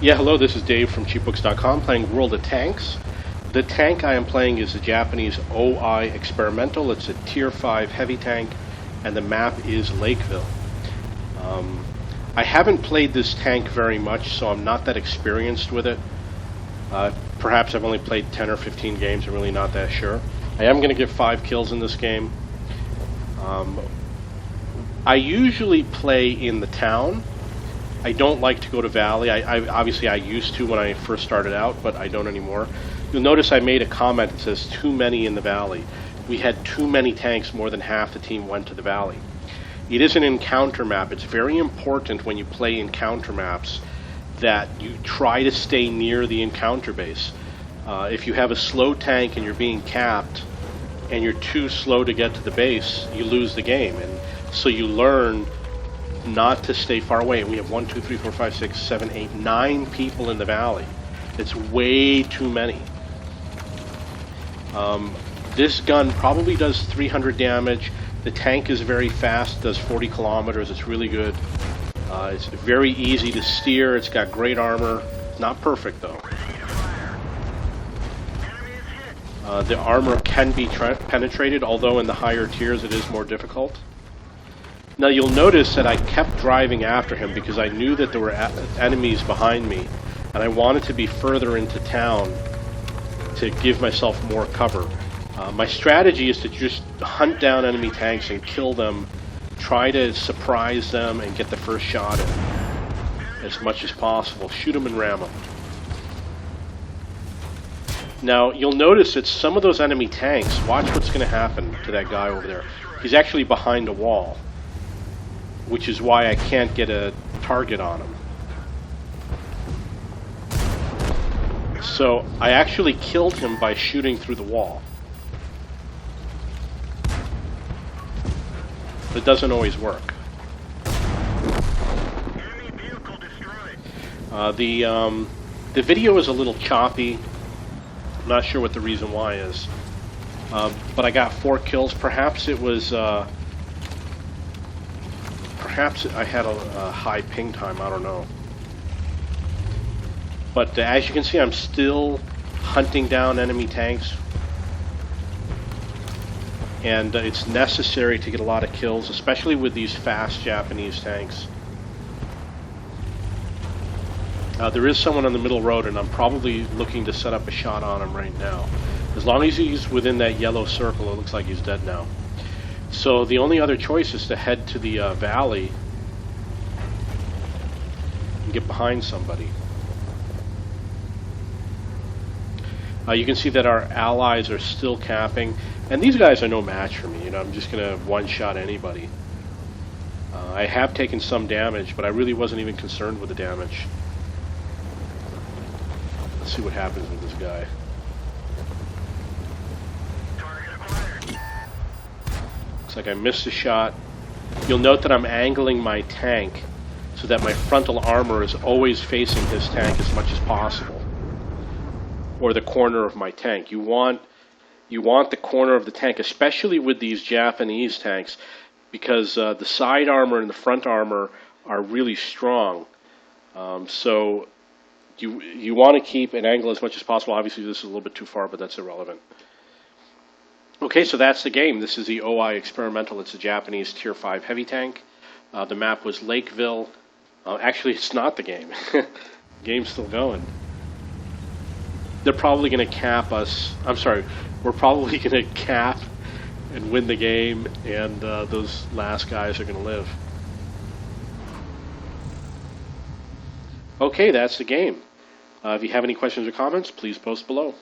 Yeah, hello, this is Dave from cheapbooks.com playing World of Tanks. The tank I am playing is the Japanese OI Experimental. It's a Tier 5 heavy tank, and the map is Lakeville. I haven't played this tank very much, so I'm not that experienced with it. Perhaps I've only played 10 or 15 games, I'm really not that sure. I am going to get 5 kills in this game. I usually play in the town. I don't like to go to Valley. Obviously I used to when I first started out, but I don't anymore. You'll notice I made a comment that says too many in the Valley. We had too many tanks, more than half the team went to the Valley. It is an encounter map. It's very important when you play encounter maps that you try to stay near the encounter base. If you have a slow tank and you're being capped and you're too slow to get to the base, you lose the game. And so you learn not to stay far away. We have 1, 2, 3, 4, 5, 6, 7, 8, 9 people in the Valley. It's way too many. This gun probably does 300 damage. The tank is very fast, does 40 kilometers. It's really good. It's very easy to steer. It's got great armor. Not perfect though. The armor can be penetrated, although in the higher tiers it is more difficult. Now you'll notice that I kept driving after him because I knew that there were enemies behind me, and I wanted to be further into town to give myself more cover. My strategy is to just hunt down enemy tanks and kill them, try to surprise them and get the first shot in as much as possible. Shoot them and ram them. Now you'll notice that some of those enemy tanks, watch what's going to happen to that guy over there. He's actually behind a wall, which is why I can't get a target on him. So I actually killed him by shooting through the wall. It doesn't always work. The video is a little choppy. I'm not sure what the reason why is. But I got 4 kills. Perhaps it was... perhaps I had a high ping time. I don't know. But as you can see, I'm still hunting down enemy tanks. And it's necessary to get a lot of kills, especially with these fast Japanese tanks. There is someone on the middle road, and I'm probably looking to set up a shot on him right now. As long as he's within that yellow circle, it looks like he's dead now. So the only other choice is to head to the valley and get behind somebody. You can see that our allies are still capping, and these guys are no match for me. You know, I'm just gonna one-shot anybody. I have taken some damage, but I really wasn't even concerned with the damage. Let's see what happens with this guy. Looks like I missed a shot. You'll note that I'm angling my tank so that my frontal armor is always facing his tank as much as possible, or the corner of my tank. You want the corner of the tank, especially with these Japanese tanks, because the side armor and the front armor are really strong. So you want to keep an angle as much as possible. Obviously this is a little bit too far, but that's irrelevant. Okay, so that's the game. This is the OI Experimental. It's a Japanese Tier 5 heavy tank. The map was Lakeville. Actually, it's not the game. Game's still going. They're probably going to cap us. I'm sorry, we're probably going to cap and win the game, and those last guys are going to live. Okay, that's the game. If you have any questions or comments, please post below.